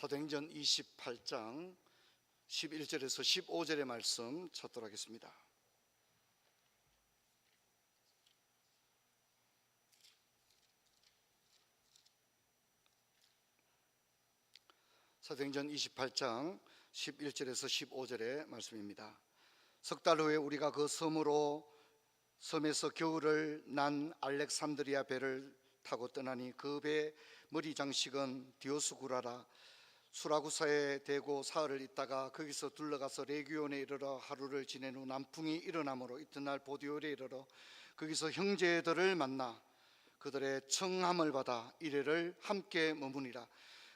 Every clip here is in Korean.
사도행전 28장 11절에서 15절의 말씀 찾도록 하겠습니다. 사도행전 28장 11절에서 15절의 말씀입니다. 석 달 후에 우리가 그 섬에서 겨울을 난 알렉산드리아 배를 타고 떠나니 그 배 머리 장식은 디오스구라라. 수라구사에 대고 사흘을 있다가 거기서 둘러가서 레기온에 이르러 하루를 지낸 후 남풍이 일어나므로 이튿날 보디올에 이르러 거기서 형제들을 만나 그들의 청함을 받아 이레를 함께 머무니라.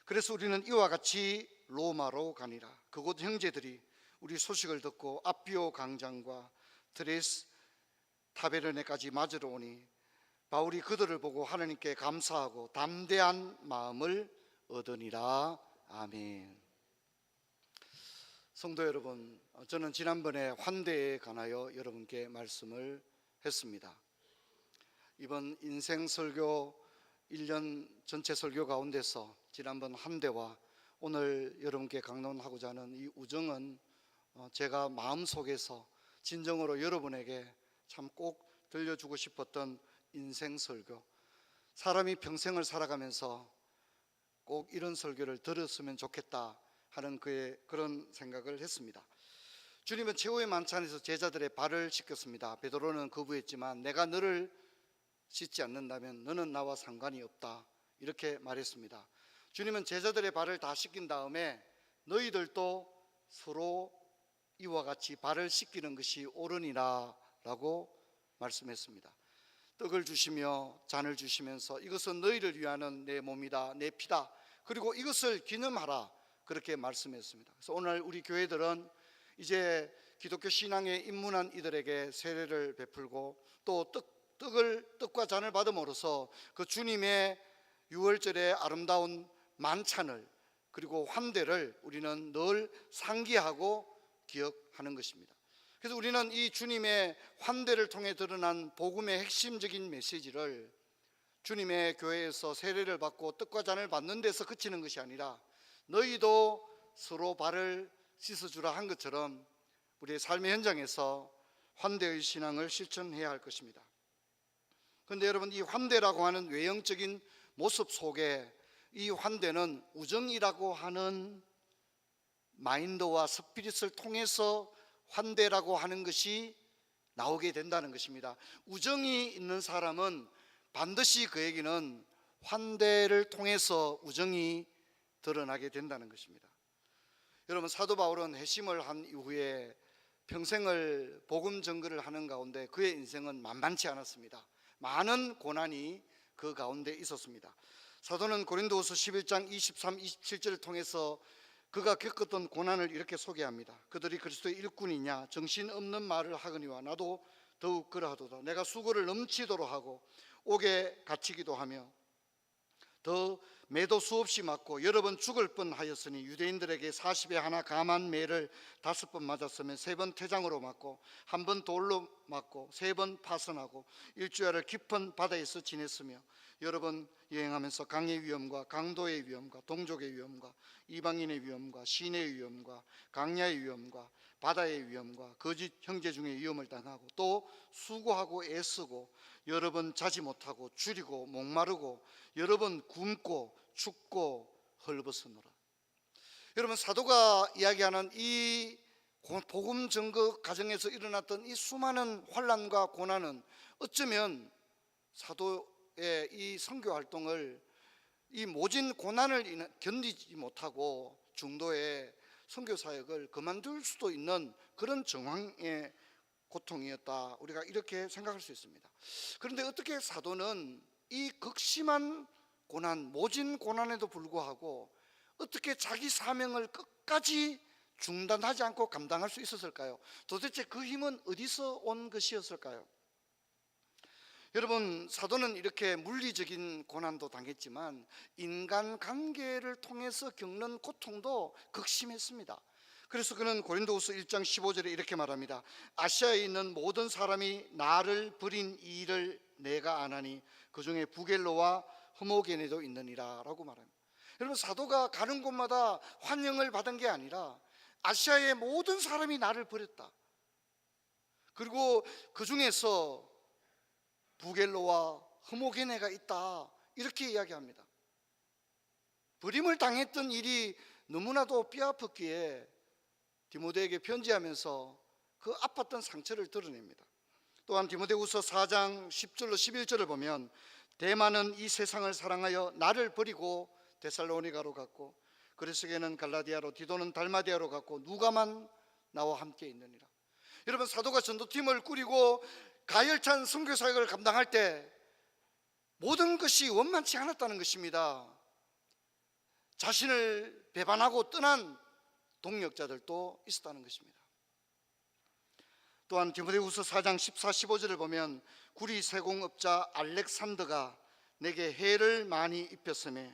그래서 우리는 이와 같이 로마로 가니라. 그곳 형제들이 우리 소식을 듣고 앞비오 광장과 드레스 타베르네까지 맞으러 오니 바울이 그들을 보고 하나님께 감사하고 담대한 마음을 얻으니라. 아멘. 성도 여러분, 저는 지난번에 환대에 관하여 여러분께 말씀을 했습니다. 이번 인생 설교 1년 전체 설교 가운데서 지난번 환대와 오늘 여러분께 강론하고자 하는 이 우정은 제가 마음속에서 진정으로 여러분에게 참 꼭 들려주고 싶었던 인생 설교, 사람이 평생을 살아가면서 꼭 이런 설교를 들었으면 좋겠다 하는 그런 생각을 했습니다. 주님은 최후의 만찬에서 제자들의 발을 씻겼습니다. 베드로는 거부했지만 내가 너를 씻지 않는다면 너는 나와 상관이 없다 이렇게 말했습니다. 주님은 제자들의 발을 다 씻긴 다음에 너희들도 서로 이와 같이 발을 씻기는 것이 옳으니라 라고 말씀했습니다. 떡을 주시며 잔을 주시면서 이것은 너희를 위하는 내 몸이다, 내 피다, 그리고 이것을 기념하라 그렇게 말씀했습니다. 그래서 오늘 우리 교회들은 이제 기독교 신앙에 입문한 이들에게 세례를 베풀고 또 떡과 잔을 받음으로써 그 주님의 유월절의 아름다운 만찬을 그리고 환대를 우리는 늘 상기하고 기억하는 것입니다. 그래서 우리는 이 주님의 환대를 통해 드러난 복음의 핵심적인 메시지를 주님의 교회에서 세례를 받고 떡과 잔을 받는 데서 그치는 것이 아니라 너희도 서로 발을 씻어주라 한 것처럼 우리의 삶의 현장에서 환대의 신앙을 실천해야 할 것입니다. 그런데 여러분, 이 환대라고 하는 외형적인 모습 속에 이 환대는 우정이라고 하는 마인드와 스피릿을 통해서 환대라고 하는 것이 나오게 된다는 것입니다. 우정이 있는 사람은 반드시 그에게는 환대를 통해서 우정이 드러나게 된다는 것입니다. 여러분, 사도 바울은 회심을 한 이후에 평생을 복음 전거를 하는 가운데 그의 인생은 만만치 않았습니다. 많은 고난이 그 가운데 있었습니다. 사도는 고린도후서 11장 23, 27절을 통해서 그가 겪었던 고난을 이렇게 소개합니다. 그들이 그리스도의 일꾼이냐 정신없는 말을 하거니와 나도 더욱 그러하도다. 내가 수고를 넘치도록 하고 옥에 갇히기도 하며 더 매도 수없이 맞고 여러 번 죽을 뻔하였으니 유대인들에게 40에 하나 감한 매를 5번 맞았으면 3번 태장으로 맞고 1번 돌로 맞고 3번 파선하고 일주일을 깊은 바다에서 지냈으며 여러 번 여행하면서 강의 위험과 강도의 위험과 동족의 위험과 이방인의 위험과 시내의 위험과 강야의 위험과 바다의 위험과 거짓 형제 중에 위험을 당하고 또 수고하고 애쓰고 여러 번 자지 못하고 줄이고 목마르고 여러 번 굶고 춥고 헐벗으노라. 여러분, 사도가 이야기하는 이 복음 전거 과정에서 일어났던 이 수많은 환난과 고난은 어쩌면 사도의 이 선교 활동을 이 모진 고난을 견디지 못하고 중도에 선교 사역을 그만둘 수도 있는 그런 정황의 고통이었다, 우리가 이렇게 생각할 수 있습니다. 그런데 어떻게 사도는 이 극심한 고난, 모진 고난에도 불구하고 어떻게 자기 사명을 끝까지 중단하지 않고 감당할 수 있었을까요? 도대체 그 힘은 어디서 온 것이었을까요? 여러분, 사도는 이렇게 물리적인 고난도 당했지만 인간관계를 통해서 겪는 고통도 극심했습니다. 그래서 그는 고린도후서 1장 15절에 이렇게 말합니다. 아시아에 있는 모든 사람이 나를 버린 이 일을 내가 아나니 그 중에 부겔로와 흐모게네도 있느니라 라고 말합니다. 여러분, 사도가 가는 곳마다 환영을 받은 게 아니라 아시아의 모든 사람이 나를 버렸다. 그리고 그 중에서 부겔로와 흐모게네가 있다, 이렇게 이야기합니다. 버림을 당했던 일이 너무나도 뼈아팠기에 디모데에게 편지하면서 그 아팠던 상처를 드러냅니다. 또한 디모데후서 4장 10절로 11절을 보면 대만은 이 세상을 사랑하여 나를 버리고 데살로니가로 갔고 그리스게는 갈라디아로 디도는 달마디아로 갔고 누가만 나와 함께 있느니라. 여러분, 사도가 전도팀을 꾸리고 가열찬 선교 사역을 감당할 때 모든 것이 원만치 않았다는 것입니다. 자신을 배반하고 떠난 동력자들도 있었다는 것입니다. 또한 디모데후서 4장 14, 15절을 보면 구리 세공업자 알렉산더가 내게 해를 많이 입혔으며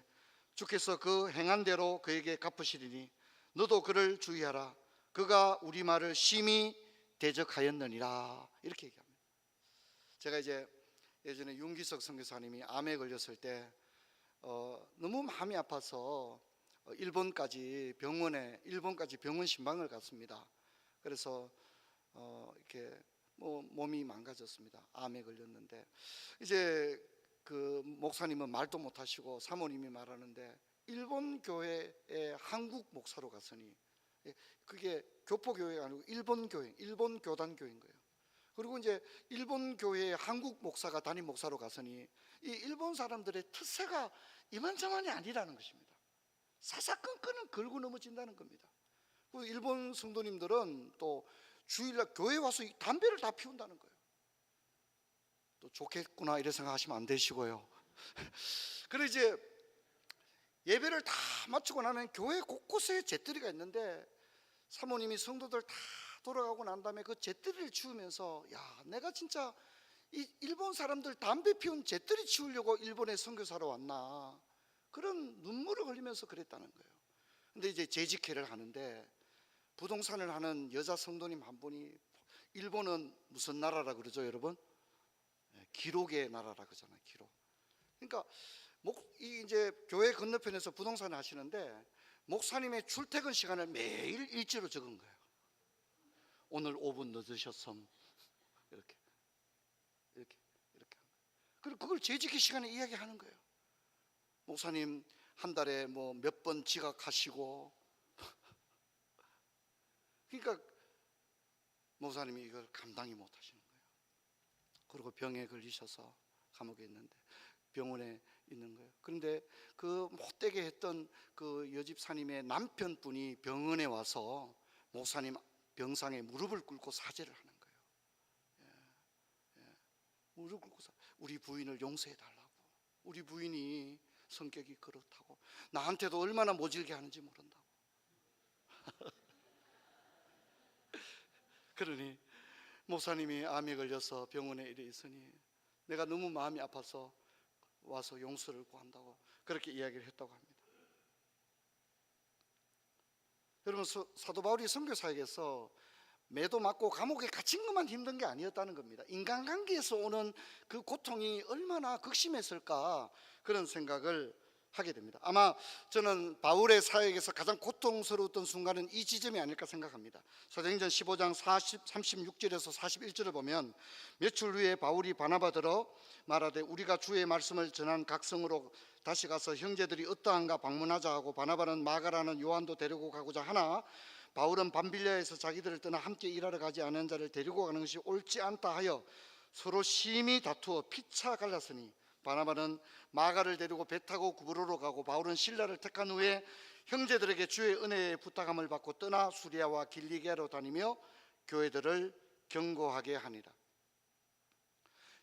주께서 그 행한 대로 그에게 갚으시리니 너도 그를 주의하라. 그가 우리 말을 심히 대적하였느니라. 이렇게 얘기합니다. 제가 이제 예전에 윤기석 선교사님이 암에 걸렸을 때 너무 마음이 아파서 일본까지 병원 신방을 갔습니다. 그래서 이렇게 몸이 망가졌습니다. 암에 걸렸는데 이제 그 목사님은 말도 못하시고 사모님이 말하는데 일본 교회에 한국 목사로 갔으니 그게 교포교회가 아니고 일본 교단 교회인 거예요. 그리고 이제 일본 교회에 한국 목사가 담임 목사로 갔으니 이 일본 사람들의 특세가 이만저만이 아니라는 것입니다. 사사건건은 걸고 넘어진다는 겁니다. 그리고 일본 성도님들은 또 주일날 교회 와서 담배를 다 피운다는 거예요. 또 좋겠구나 이렇게 생각하시면 안 되시고요. 그리고 이제 예배를 다 마치고 나면 교회 곳곳에 잿더리가 있는데 사모님이 성도들 다 돌아가고 난 다음에 그 잿더리를 치우면서 야, 내가 진짜 이 일본 사람들 담배 피운 잿더리 치우려고 일본에 선교사로 왔나, 그런 눈물을 흘리면서 그랬다는 거예요. 근데 이제 재직회를 하는데 부동산을 하는 여자 성도님 한 분이, 일본은 무슨 나라라 그러죠 여러분? 기록의 나라라 그러잖아요. 기록. 그러니까 이제 교회 건너편에서 부동산을 하시는데 목사님의 출퇴근 시간을 매일 일지로 적은 거예요. 오늘 5분 늦으셨음, 이렇게. 그리고 그걸 재직회 시간에 이야기하는 거예요. 목사님 한 달에 뭐 몇 번 지각하시고. 그러니까 목사님이 이걸 감당이 못 하시는 거예요. 그리고 병에 걸리셔서 감옥에 있는데 병원에 있는 거예요. 그런데 그 못되게 했던 그 여집사님의 남편분이 병원에 와서 목사님 병상에 무릎을 꿇고 사죄를 하는 거예요. 무릎 꿇고 우리 부인을 용서해 달라고. 우리 부인이 성격이 그렇다고, 나한테도 얼마나 모질게 하는지 모른다고. 그러니 목사님이 암에 걸려서 병원에 이래 있으니 내가 너무 마음이 아파서 와서 용서를 구한다고 그렇게 이야기를 했다고 합니다. 여러분, 사도 바울이 선교사역에서 매도 맞고 감옥에 갇힌 것만 힘든 게 아니었다는 겁니다. 인간관계에서 오는 그 고통이 얼마나 극심했을까, 그런 생각을 하게 됩니다. 아마 저는 바울의 사역에서 가장 고통스러웠던 순간은 이 지점이 아닐까 생각합니다. 사도행전 15장 36절에서 41절을 보면 며칠 후에 바울이 바나바더러 말하되 우리가 주의 말씀을 전한 각성으로 다시 가서 형제들이 어떠한가 방문하자 하고 바나바는 마가라는 요한도 데리고 가고자 하나 바울은 밤빌리아에서 자기들을 떠나 함께 일하러 가지 않은 자를 데리고 가는 것이 옳지 않다 하여 서로 심히 다투어 피차 갈랐으니 바나바는 마가를 데리고 배 타고 구브로로 가고 바울은 실라를 택한 후에 형제들에게 주의 은혜의 부탁함을 받고 떠나 수리아와 길리기아로 다니며 교회들을 경고하게 하니라.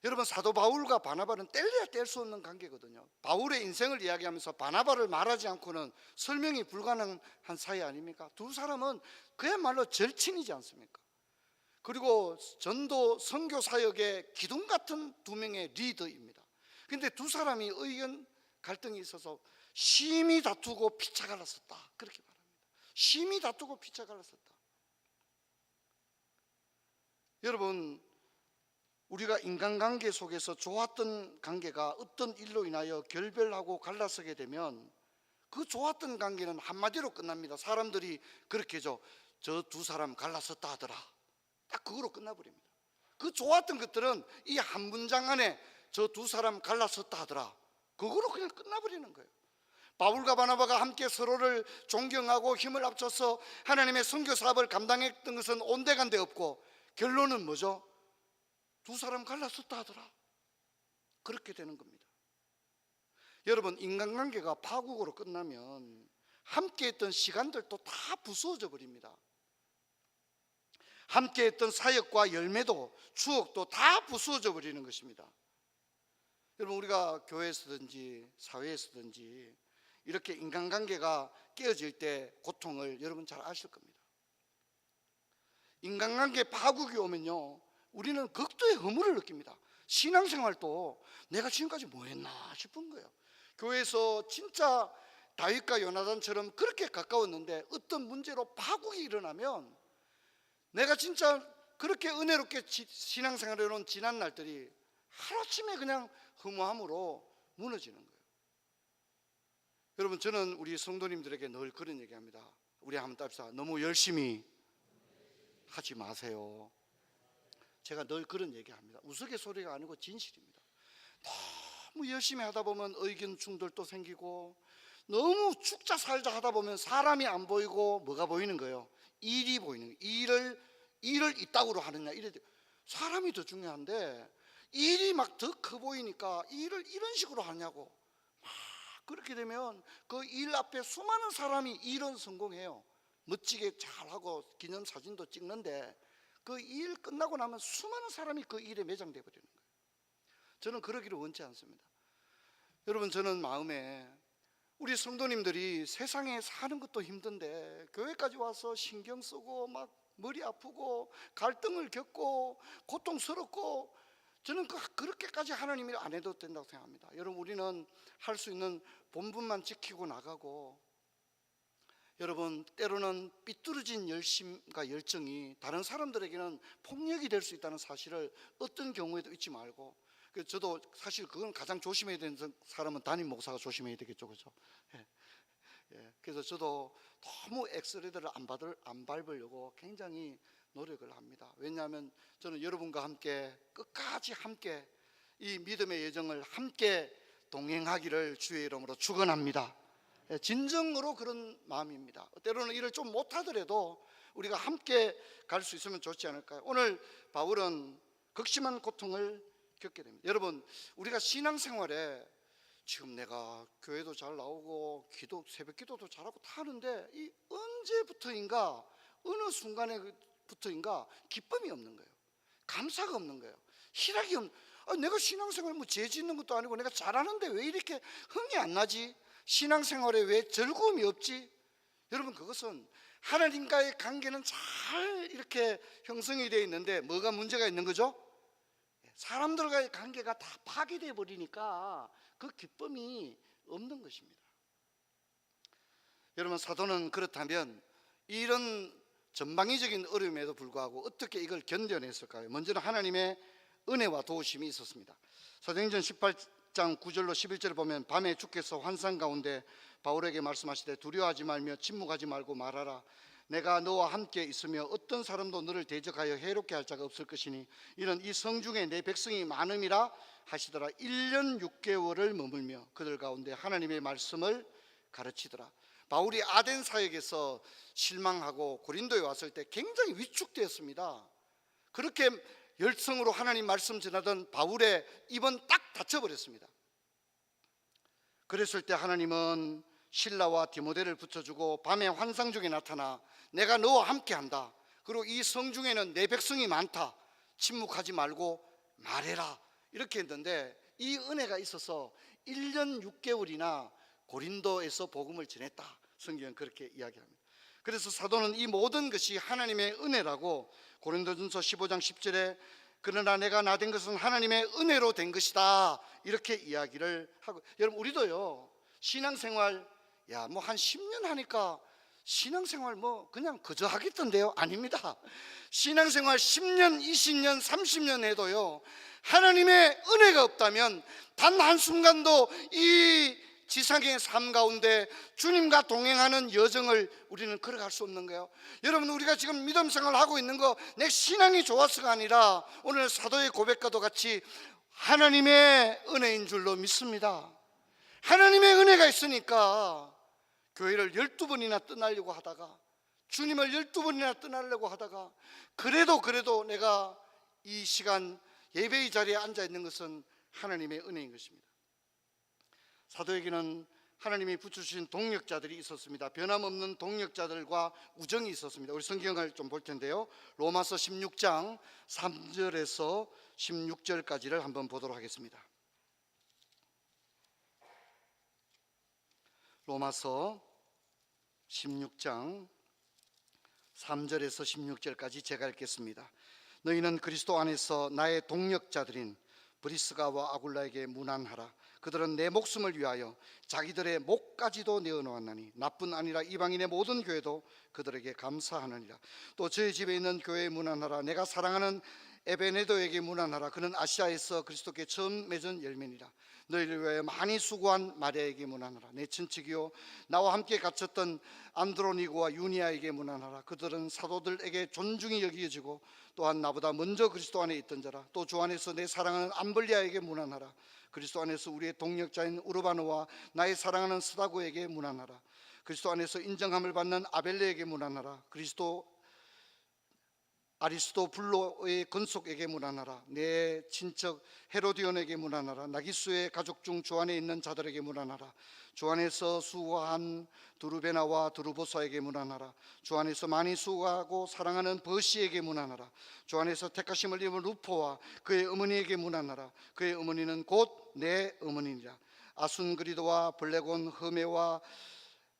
여러분, 사도 바울과 바나바는 뗄래야 뗄 수 없는 관계거든요. 바울의 인생을 이야기하면서 바나바를 말하지 않고는 설명이 불가능한 사이 아닙니까? 두 사람은 그야말로 절친이지 않습니까? 그리고 전도 선교 사역의 기둥 같은 두 명의 리더입니다. 그런데 두 사람이 의견 갈등이 있어서 심히 다투고 피차 갈랐었다, 그렇게 말합니다. 심히 다투고 피차 갈랐었다. 여러분, 우리가 인간관계 속에서 좋았던 관계가 어떤 일로 인하여 결별하고 갈라서게 되면 그 좋았던 관계는 한마디로 끝납니다. 사람들이 그렇게 저 두 사람 갈라섰다 하더라, 딱 그거로 끝나버립니다. 그 좋았던 것들은 이 한 문장 안에 저 두 사람 갈라섰다 하더라, 그거로 그냥 끝나버리는 거예요. 바울과 바나바가 함께 서로를 존경하고 힘을 합쳐서 하나님의 선교 사업을 감당했던 것은 온데간데 없고, 결론은 뭐죠? 두 사람 갈라섰다 하더라, 그렇게 되는 겁니다. 여러분, 인간관계가 파국으로 끝나면 함께 했던 시간들도 다 부수어져 버립니다. 함께 했던 사역과 열매도 추억도 다 부수어져 버리는 것입니다. 여러분, 우리가 교회에서든지 사회에서든지 이렇게 인간관계가 깨어질 때 고통을 여러분 잘 아실 겁니다. 인간관계 파국이 오면요, 우리는 극도의 허물을 느낍니다. 신앙생활도 내가 지금까지 뭐 했나 싶은 거예요. 교회에서 진짜 다윗과 요나단처럼 그렇게 가까웠는데 어떤 문제로 파국이 일어나면 내가 진짜 그렇게 은혜롭게 신앙생활을 해놓은 지난 날들이 하루아침에 그냥 허무함으로 무너지는 거예요. 여러분, 저는 우리 성도님들에게 늘 그런 얘기합니다. 우리 한번 답시다. 너무 열심히 하지 마세요. 제가 늘 그런 얘기합니다. 우스갯소리가 아니고 진실입니다. 너무 열심히 하다 보면 의견 충돌도 생기고, 너무 죽자 살자 하다 보면 사람이 안 보이고 뭐가 보이는 거예요? 일이 보이는 거예요. 일을 이따구로 하느냐, 사람이 더 중요한데 일이 막 더 커 보이니까 일을 이런 식으로 하냐고. 그렇게 되면 그 일 앞에 수많은 사람이 일은 성공해요. 멋지게 잘하고 기념사진도 찍는데 그 일 끝나고 나면 수많은 사람이 그 일에 매장돼 버리는 거예요. 저는 그러기를 원치 않습니다. 여러분, 저는 마음에 우리 성도님들이 세상에 사는 것도 힘든데 교회까지 와서 신경 쓰고 막 머리 아프고 갈등을 겪고 고통스럽고, 저는 그렇게까지 하나님이 안 해도 된다고 생각합니다. 여러분, 우리는 할 수 있는 본분만 지키고 나가고, 여러분, 때로는 삐뚤어진 열심과 열정이 다른 사람들에게는 폭력이 될 수 있다는 사실을 어떤 경우에도 잊지 말고, 저도 사실 그건 가장 조심해야 되는 사람은 담임 목사가 조심해야 되겠죠, 그렇죠? 예. 그래서 저도 너무 엑스레이드를 안 밟으려고 굉장히 노력을 합니다. 왜냐하면 저는 여러분과 함께 끝까지 함께 이 믿음의 여정을 함께 동행하기를 주의 이름으로 축원합니다. 예, 진정으로 그런 마음입니다. 때로는 일을 좀 못하더라도 우리가 함께 갈 수 있으면 좋지 않을까요? 오늘 바울은 극심한 고통을 겪게 됩니다. 여러분, 우리가 신앙생활에 지금 내가 교회도 잘 나오고 새벽 기도도 잘하고 다 하는데 이 언제부터인가, 어느 순간에부터인가 기쁨이 없는 거예요. 감사가 없는 거예요. 희락이 없는. 내가 신앙생활 뭐 죄 짓는 것도 아니고 내가 잘하는데 왜 이렇게 흥이 안 나지? 신앙생활에 왜 즐거움이 없지? 여러분, 그것은 하나님과의 관계는 잘 이렇게 형성이 되어 있는데 뭐가 문제가 있는 거죠? 사람들과의 관계가 다 파괴되어 버리니까 그 기쁨이 없는 것입니다. 여러분, 사도는 그렇다면 이런 전방위적인 어려움에도 불구하고 어떻게 이걸 견뎌냈을까요? 먼저는 하나님의 은혜와 도우심이 있었습니다. 사도행전 18장 9절로 11절을 보면, 밤에 주께서 환상 가운데 바울에게 말씀하시되 두려워하지 말며 침묵하지 말고 말하라. 내가 너와 함께 있으며 어떤 사람도 너를 대적하여 해롭게 할 자가 없을 것이니 이는 이 성중에 내 백성이 많음이라 하시더라. 1년 6개월을 머물며 그들 가운데 하나님의 말씀을 가르치더라. 바울이 아덴 사역에서 실망하고 고린도에 왔을 때 굉장히 위축되었습니다. 그렇게 열성으로 하나님 말씀 전하던 바울의 입은 딱 닫혀버렸습니다. 그랬을 때 하나님은 실라와 디모데를 붙여주고 밤에 환상 중에 나타나 내가 너와 함께한다. 그리고 이 성중에는 내 백성이 많다. 침묵하지 말고 말해라. 이렇게 했는데 이 은혜가 있어서 1년 6개월이나 고린도에서 복음을 전했다. 성경은 그렇게 이야기합니다. 그래서 사도는 이 모든 것이 하나님의 은혜라고 고린도전서 15장 10절에 그러나 내가 나된 것은 하나님의 은혜로 된 것이다. 이렇게 이야기를 하고, 여러분, 우리도요 신앙생활 뭐 한 10년 하니까 신앙생활 뭐 그냥 그저 하겠던데요? 아닙니다. 신앙생활 10년, 20년, 30년 해도요 하나님의 은혜가 없다면 단 한순간도 이 지상의 삶 가운데 주님과 동행하는 여정을 우리는 걸어갈 수 없는 거예요. 여러분, 우리가 지금 믿음 생활을 하고 있는 거 내 신앙이 좋아서가 아니라 오늘 사도의 고백과도 같이 하나님의 은혜인 줄로 믿습니다. 하나님의 은혜가 있으니까 교회를 12번이나 떠나려고 하다가, 주님을 12번이나 떠나려고 하다가, 그래도 내가 이 시간 예배의 자리에 앉아 있는 것은 하나님의 은혜인 것입니다. 사도에게는 하나님이 붙여주신 동력자들이 있었습니다. 변함없는 동력자들과 우정이 있었습니다. 우리 성경을 좀 볼 텐데요, 로마서 16장 3절에서 16절까지를 한번 보도록 하겠습니다. 로마서 16장 3절에서 16절까지 제가 읽겠습니다. 너희는 그리스도 안에서 나의 동력자들인 브리스가와 아굴라에게 문안하라. 그들은 내 목숨을 위하여 자기들의 목까지도 내어놓았나니 나뿐 아니라 이방인의 모든 교회도 그들에게 감사하느니라. 또 저희 집에 있는 교회에 문안하라. 내가 사랑하는 에베네도에게 문안하라. 그는 아시아에서 그리스도께 처음 맺은 열매니라. 너희를 위하여 많이 수고한 마리아에게 문안하라. 내 친척이요 나와 함께 갇혔던 안드로니고와 유니아에게 문안하라. 그들은 사도들에게 존중이 여겨지고 또한 나보다 먼저 그리스도 안에 있던 자라. 또 주 안에서 내 사랑하는 암블리아에게 문안하라. 그리스도 안에서 우리의 동력자인 우르바노와 나의 사랑하는 스다고에게 문안하라. 그리스도 안에서 인정함을 받는 아벨레에게 문안하라. 그리스도 아리스토블로의 건속에게 문안하라. 내 친척 헤로디온에게 문안하라. 나기수의 가족 중 주 안에 있는 자들에게 문안하라. 주 안에서 수고한 두루베나와 두루보사에게 문안하라. 주 안에서 많이 수고하고 사랑하는 버시에게 문안하라. 주 안에서 택하심을 입은 루포와 그의 어머니에게 문안하라. 그의 어머니는 곧 내 어머니니라. 아순그리도와 블레곤 흐메와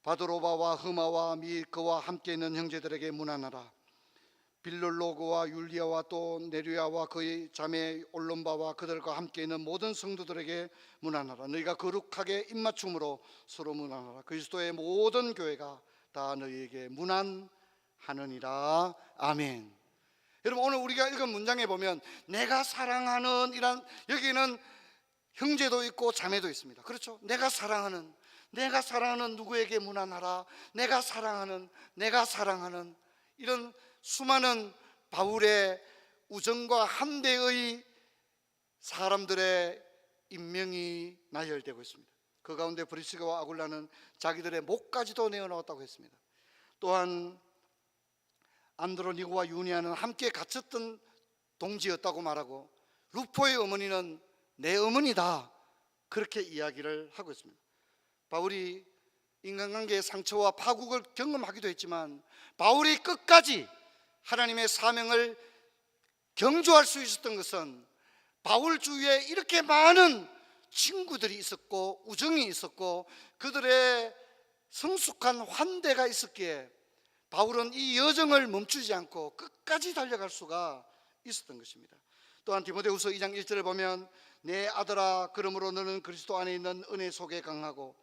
바드로바와 흐마와 밀크와 함께 있는 형제들에게 문안하라. 빌롤로그와 율리아와 또 네류야와 그의 자매 올론바와 그들과 함께 있는 모든 성도들에게 문안하라. 너희가 거룩하게 입맞춤으로 서로 문안하라. 그리스도의 모든 교회가 다 너희에게 문안하느니라. 아멘. 여러분, 오늘 우리가 읽은 문장에 보면 내가 사랑하는 이란, 여기는 형제도 있고 자매도 있습니다. 그렇죠? 내가 사랑하는 누구에게 문안하라. 내가 사랑하는 이런 수많은 바울의 우정과 함대의 사람들의 인명이 나열되고 있습니다. 그 가운데 브리스가와 아굴라는 자기들의 목까지도 내어놓았다고 했습니다. 또한 안드로니고와 유니아는 함께 갇혔던 동지였다고 말하고, 루포의 어머니는 내 어머니다, 그렇게 이야기를 하고 있습니다. 바울이 인간관계의 상처와 파국을 경험하기도 했지만 바울이 끝까지 하나님의 사명을 경주할 수 있었던 것은 바울 주위에 이렇게 많은 친구들이 있었고 우정이 있었고 그들의 성숙한 환대가 있었기에 바울은 이 여정을 멈추지 않고 끝까지 달려갈 수가 있었던 것입니다. 또한 디모데후서 2장 1절을 보면 내 아들아, 그러므로 너는 그리스도 안에 있는 은혜 속에 강하고,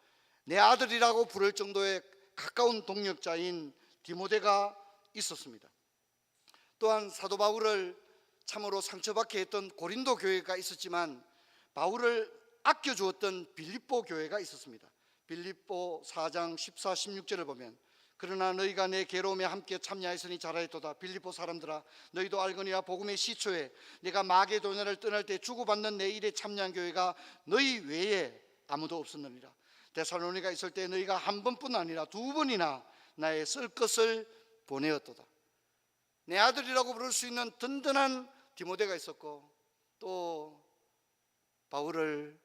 내 아들이라고 부를 정도의 가까운 동력자인 디모데가 있었습니다. 또한 사도 바울을 참으로 상처받게 했던 고린도 교회가 있었지만 바울을 아껴주었던 빌립보 교회가 있었습니다. 빌립보 4장 14, 16절을 보면 그러나 너희가 내 괴로움에 함께 참여하였으니 잘하였도다. 빌립보 사람들아, 너희도 알거니와 복음의 시초에 내가 마게도냐를 떠날 때 주고받는 내 일에 참여한 교회가 너희 외에 아무도 없었느니라. 데살로니가 있을 때 너희가 한 번뿐 아니라 두 번이나 나의 쓸 것을 보내었도다. 내 아들이라고 부를 수 있는 든든한 디모데가 있었고, 또 바울을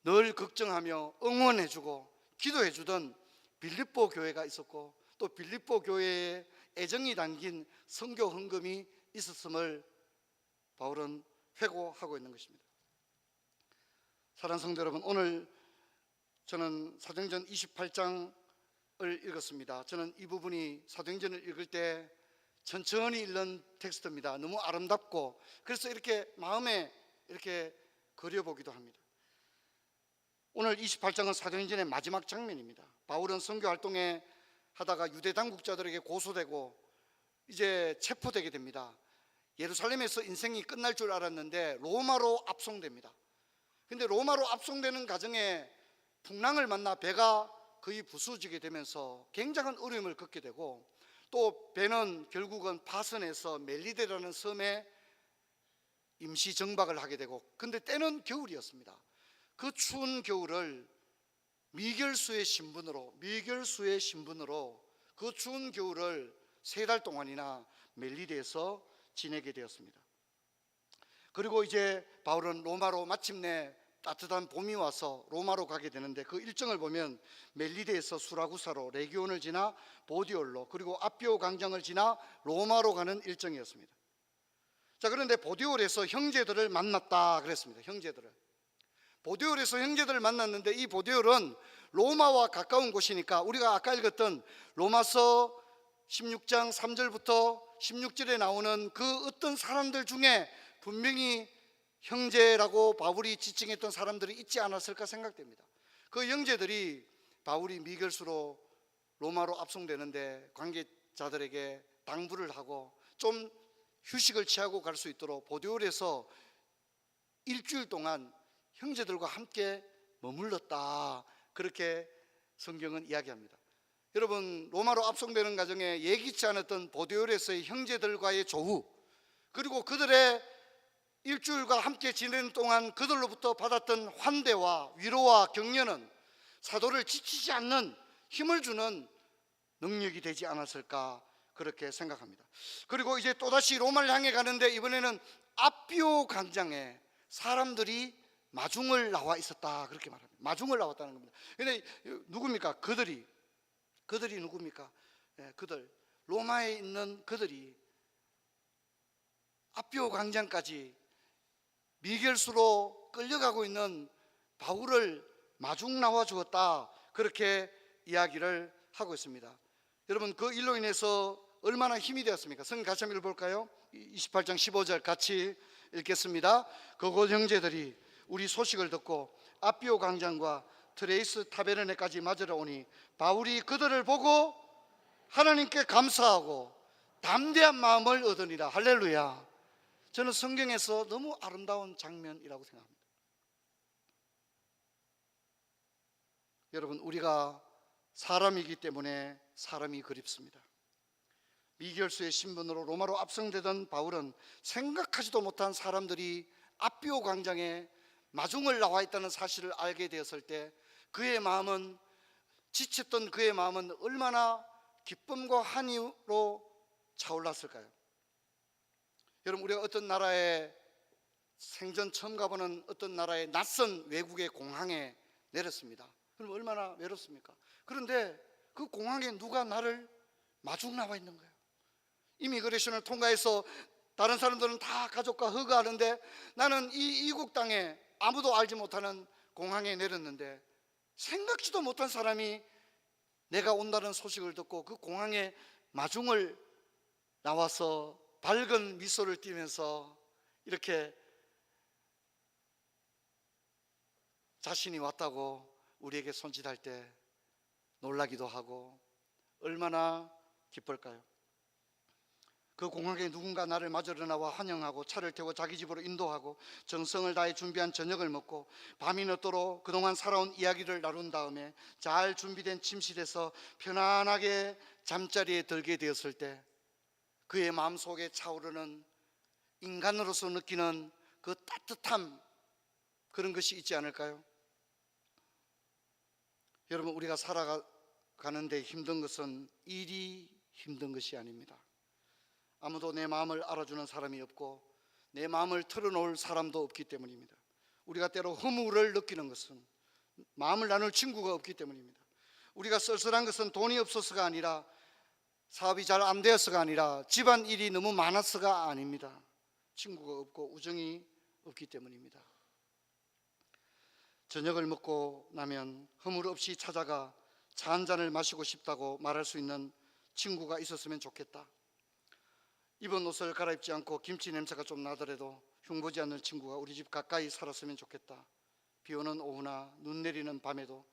늘 걱정하며 응원해주고 기도해주던 빌립보 교회가 있었고, 또 빌립보 교회에 애정이 담긴 선교 헌금이 있었음을 바울은 회고하고 있는 것입니다. 사랑하는 성도 여러분, 오늘 저는 사도행전 28장을 읽었습니다. 저는 이 부분이 사도행전을 읽을 때 천천히 읽는 텍스트입니다. 너무 아름답고 그래서 이렇게 마음에 이렇게 그려보기도 합니다. 오늘 28장은 사도행전의 마지막 장면입니다. 바울은 선교 활동에 하다가 유대 당국자들에게 고소되고 이제 체포되게 됩니다. 예루살렘에서 인생이 끝날 줄 알았는데 로마로 압송됩니다. 근데 로마로 압송되는 과정에 풍랑을 만나 배가 거의 부수지게 되면서 굉장한 어려움을 겪게 되고, 또 배는 결국은 파선에서 멜리데라는 섬에 임시 정박을 하게 되고, 근데 때는 겨울이었습니다. 그 추운 겨울을 미결수의 신분으로 그 추운 겨울을 3달 동안이나 멜리데에서 지내게 되었습니다. 그리고 이제 바울은 로마로 마침내 따뜻한 봄이 와서 로마로 가게 되는데, 그 일정을 보면 멜리데에서 수라구사로 레기온을 지나 보디올로, 그리고 아피오 광장을 지나 로마로 가는 일정이었습니다. 자, 그런데 보디올에서 형제들을 만났다 그랬습니다. 보디올에서 형제들을 만났는데, 이 보디올은 로마와 가까운 곳이니까 우리가 아까 읽었던 로마서 16장 3절부터 16절에 나오는 그 어떤 사람들 중에 분명히 형제라고 바울이 지칭했던 사람들이 있지 않았을까 생각됩니다. 그 형제들이 바울이 미결수로 로마로 압송되는데 관계자들에게 당부를 하고 좀 휴식을 취하고 갈 수 있도록 보디올에서 일주일 동안 형제들과 함께 머물렀다, 그렇게 성경은 이야기합니다. 여러분, 로마로 압송되는 과정에 예기치 않았던 보디올에서의 형제들과의 조우, 그리고 그들의 일주일과 함께 지내는 동안 그들로부터 받았던 환대와 위로와 격려는 사도를 지치지 않는 힘을 주는 능력이 되지 않았을까, 그렇게 생각합니다. 그리고 이제 또다시 로마를 향해 가는데, 이번에는 아피오 광장에 사람들이 마중을 나와 있었다, 그렇게 말합니다. 마중을 나왔다는 겁니다. 근데 누굽니까? 그들이 누굽니까? 그들, 로마에 있는 그들이 아피오 광장까지 미결수로 끌려가고 있는 바울을 마중 나와 주었다, 그렇게 이야기를 하고 있습니다. 여러분, 그 일로 인해서 얼마나 힘이 되었습니까? 성경 같이 한번 읽어볼까요? 28장 15절 같이 읽겠습니다. 그곳 형제들이 우리 소식을 듣고 아피오 광장과 트레이스 타베르네까지 맞으러 오니 바울이 그들을 보고 하나님께 감사하고 담대한 마음을 얻으니라. 할렐루야. 저는 성경에서 너무 아름다운 장면이라고 생각합니다. 여러분, 우리가 사람이기 때문에 사람이 그립습니다. 미결수의 신분으로 로마로 압송되던 바울은 생각하지도 못한 사람들이 아피오 광장에 마중을 나와 있다는 사실을 알게 되었을 때, 그의 마음은, 지쳤던 그의 마음은 얼마나 기쁨과 한이로 차올랐을까요? 여러분, 우리가 어떤 나라에 생전 처음 가보는 어떤 나라의 낯선 외국의 공항에 내렸습니다. 그럼 얼마나 외롭습니까? 그런데 그 공항에 누가 나를 마중 나와 있는 거예요. 이미그레이션을 통과해서 다른 사람들은 다 가족과 허가하는데, 나는 이 이국 땅에 아무도 알지 못하는 공항에 내렸는데, 생각지도 못한 사람이 내가 온다는 소식을 듣고 그 공항에 마중을 나와서 밝은 미소를 띠면서 이렇게 자신이 왔다고 우리에게 손짓할 때 놀라기도 하고 얼마나 기쁠까요? 그 공항에 누군가 나를 맞으러 나와 환영하고 차를 태워 자기 집으로 인도하고 정성을 다해 준비한 저녁을 먹고 밤이 늦도록 그동안 살아온 이야기를 나눈 다음에 잘 준비된 침실에서 편안하게 잠자리에 들게 되었을 때, 그의 마음속에 차오르는 인간으로서 느끼는 그 따뜻함, 그런 것이 있지 않을까요? 여러분, 우리가 살아가는데 힘든 것은 일이 힘든 것이 아닙니다. 아무도 내 마음을 알아주는 사람이 없고 내 마음을 털어놓을 사람도 없기 때문입니다. 우리가 때로 허물을 느끼는 것은 마음을 나눌 친구가 없기 때문입니다. 우리가 쓸쓸한 것은 돈이 없어서가 아니라, 사업이 잘 안 되어서가 아니라, 집안 일이 너무 많아서가 아닙니다. 친구가 없고 우정이 없기 때문입니다. 저녁을 먹고 나면 허물 없이 찾아가 차 한 잔을 마시고 싶다고 말할 수 있는 친구가 있었으면 좋겠다. 입은 옷을 갈아입지 않고 김치 냄새가 좀 나더라도 흉보지 않는 친구가 우리 집 가까이 살았으면 좋겠다. 비 오는 오후나 눈 내리는 밤에도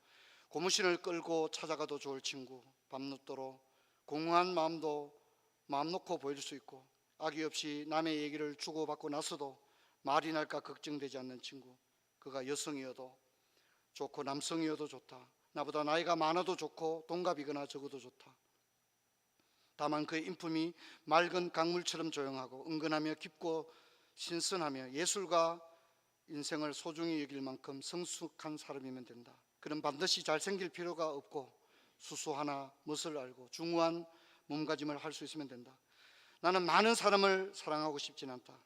고무신을 끌고 찾아가도 좋을 친구, 밤늦도록 공허한 마음도 마음 놓고 보일 수 있고, 악의 없이 남의 얘기를 주고받고 나서도 말이 날까 걱정되지 않는 친구, 그가 여성이어도 좋고 남성이어도 좋다. 나보다 나이가 많아도 좋고 동갑이거나 적어도 좋다. 다만 그의 인품이 맑은 강물처럼 조용하고 은근하며 깊고 신선하며 예술과 인생을 소중히 여길 만큼 성숙한 사람이면 된다. 그는 반드시 잘생길 필요가 없고 수수하나 멋을 알고 중후한 몸가짐을 할 수 있으면 된다. 나는 많은 사람을 사랑하고 싶진 않다.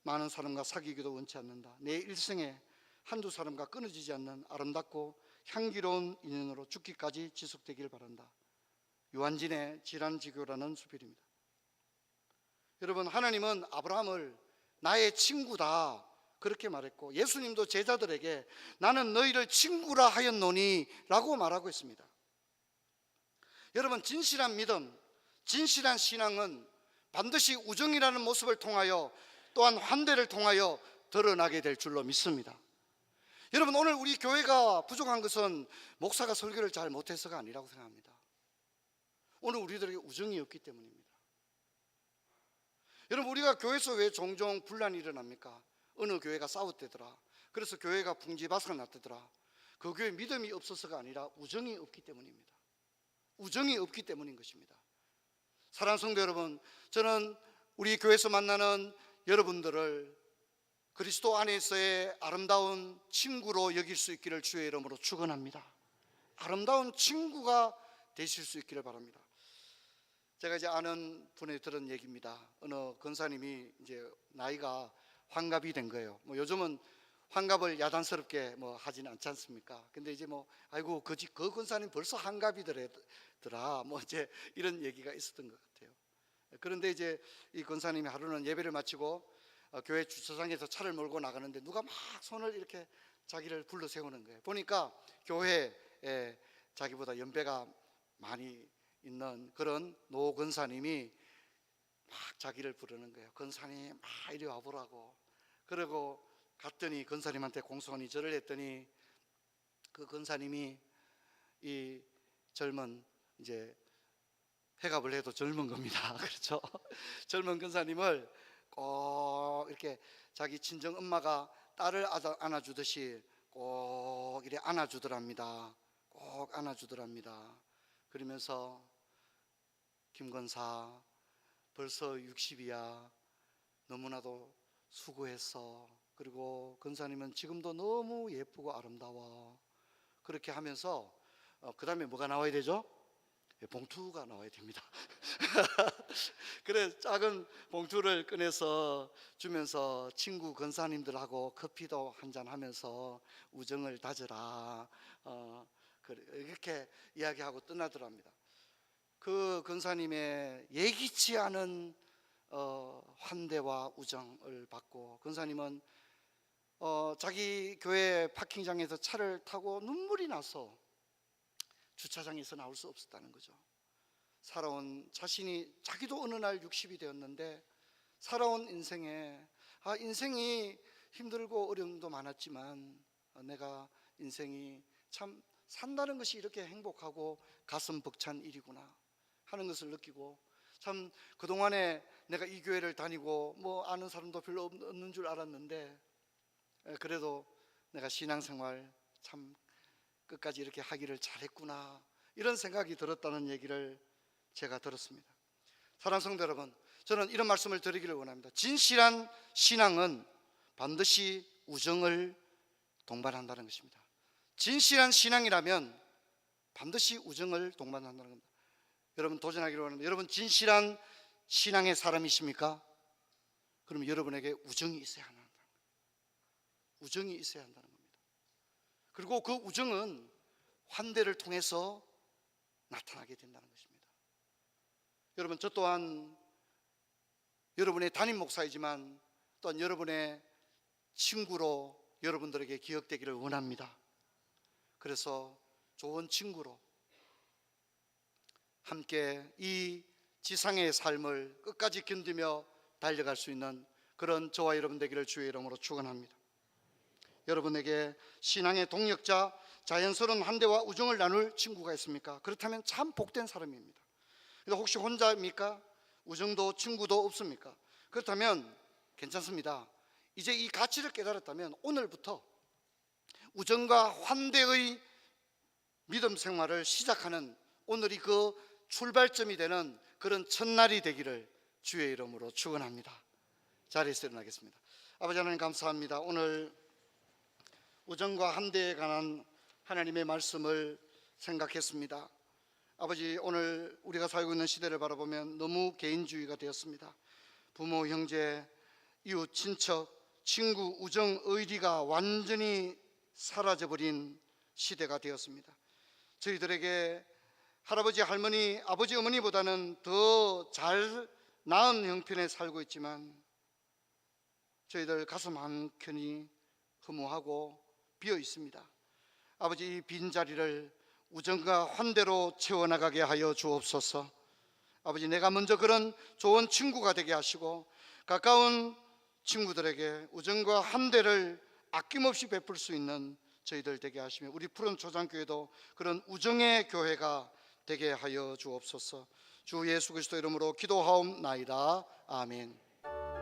많은 사람과 사귀기도 원치 않는다. 내 일생에 한두 사람과 끊어지지 않는 아름답고 향기로운 인연으로 죽기까지 지속되길 바란다. 유한진의 질환지교라는 수필입니다. 여러분, 하나님은 아브라함을 나의 친구다 그렇게 말했고, 예수님도 제자들에게 나는 너희를 친구라 하였노니 라고 말하고 있습니다. 여러분, 진실한 믿음, 진실한 신앙은 반드시 우정이라는 모습을 통하여 또한 환대를 통하여 드러나게 될 줄로 믿습니다. 여러분, 오늘 우리 교회가 부족한 것은 목사가 설교를 잘 못해서가 아니라고 생각합니다. 오늘 우리들에게 우정이 없기 때문입니다. 여러분, 우리가 교회에서 왜 종종 분란이 일어납니까? 어느 교회가 싸웠대더라. 그래서 교회가 풍지박산 났대더라. 그 교회 믿음이 없어서가 아니라 우정이 없기 때문입니다. 우정이 없기 때문인 것입니다. 사랑하는 성도 여러분, 저는 우리 교회에서 만나는 여러분들을 그리스도 안에서의 아름다운 친구로 여길 수 있기를 주의 이름으로 축원합니다. 아름다운 친구가 되실 수 있기를 바랍니다. 제가 이제 아는 분에 들은 얘기입니다. 어느 권사님이 이제 나이가 환갑이 된 거예요. 뭐 요즘은 환갑을 야단스럽게 뭐 하지는 않지 않습니까? 근데 이제 뭐 아이고 그 권사님 벌써 환갑이더라 뭐 이제 이런 얘기가 있었던 것 같아요. 그런데 이제 이 권사님이 하루는 예배를 마치고 교회 주차장에서 차를 몰고 나가는데 누가 막 손을 이렇게 자기를 불러 세우는 거예요. 보니까 교회에 자기보다 연배가 많이 있는 그런 노 권사님이 막 자기를 부르는 거예요. 권사님 막 이리 와보라고. 그리고 갔더니 권사님한테 공손히 절을 했더니 그 권사님이 이 젊은 이제 회갑을 해도 젊은 겁니다. 그렇죠? 젊은 권사님을 꼭 이렇게 자기 친정 엄마가 딸을 안아주듯이 꼭 이렇게 안아주더랍니다. 꼭 안아주더랍니다. 그러면서 김 권사 벌써 60이야. 너무나도 수고했어. 그리고 권사님은 지금도 너무 예쁘고 아름다워. 그렇게 하면서 그 다음에 뭐가 나와야 되죠? 봉투가 나와야 됩니다. 그래 작은 봉투를 꺼내서 주면서 친구 권사님들하고 커피도 한잔 하면서 우정을 다져라 이렇게 이야기하고 떠나더랍니다. 그 권사님의 예기치 않은 환대와 우정을 받고 권사님은 자기 교회 파킹장에서 차를 타고 눈물이 나서 주차장에서 나올 수 없었다는 거죠. 살아온 자신이 자기도 어느 날 60이 되었는데 살아온 인생에 인생이 힘들고 어려움도 많았지만 내가 인생이 참 산다는 것이 이렇게 행복하고 가슴 벅찬 일이구나 하는 것을 느끼고 참 그동안에 내가 이 교회를 다니고 뭐 아는 사람도 별로 없는 줄 알았는데 그래도 내가 신앙생활 참 끝까지 이렇게 하기를 잘했구나 이런 생각이 들었다는 얘기를 제가 들었습니다. 사랑하는 성도 여러분, 저는 이런 말씀을 드리기를 원합니다. 진실한 신앙은 반드시 우정을 동반한다는 것입니다. 진실한 신앙이라면 반드시 우정을 동반한다는 겁니다. 여러분 도전하기를 원합니다. 여러분 진실한 신앙의 사람이십니까? 그럼 여러분에게 우정이 있어야 한다는 겁니다. 우정이 있어야 한다는 겁니다. 그리고 그 우정은 환대를 통해서 나타나게 된다는 것입니다. 여러분 저 또한 여러분의 담임 목사이지만 또한 여러분의 친구로 여러분들에게 기억되기를 원합니다. 그래서 좋은 친구로 함께 이 지상의 삶을 끝까지 견디며 달려갈 수 있는 그런 저와 여러분 되기를 주의 이름으로 축원합니다. 여러분에게 신앙의 동력자, 자연스러운 환대와 우정을 나눌 친구가 있습니까? 그렇다면 참 복된 사람입니다. 혹시 혼자입니까? 우정도 친구도 없습니까? 그렇다면 괜찮습니다. 이제 이 가치를 깨달았다면 오늘부터 우정과 환대의 믿음 생활을 시작하는 오늘이 그 출발점이 되는 그런 첫날이 되기를 주의 이름으로 축원합니다. 자리에서 일어나겠습니다. 아버지 하나님 감사합니다. 오늘 우정과 환대에 관한 하나님의 말씀을 생각했습니다. 아버지, 오늘 우리가 살고 있는 시대를 바라보면 너무 개인주의가 되었습니다. 부모, 형제, 이웃, 친척, 친구, 우정, 의리가 완전히 사라져버린 시대가 되었습니다. 저희들에게 할아버지, 할머니, 아버지, 어머니보다는 더 잘 나은 형편에 살고 있지만 저희들 가슴 한켠이 허무하고 비어 있습니다. 아버지, 이 빈자리를 우정과 환대로 채워나가게 하여 주옵소서. 아버지, 내가 먼저 그런 좋은 친구가 되게 하시고 가까운 친구들에게 우정과 환대를 아낌없이 베풀 수 있는 저희들 되게 하시며 우리 푸른 초장교회도 그런 우정의 교회가 되게 하여 주옵소서. 주 예수 그리스도 이름으로 기도하옵나이다. 아멘.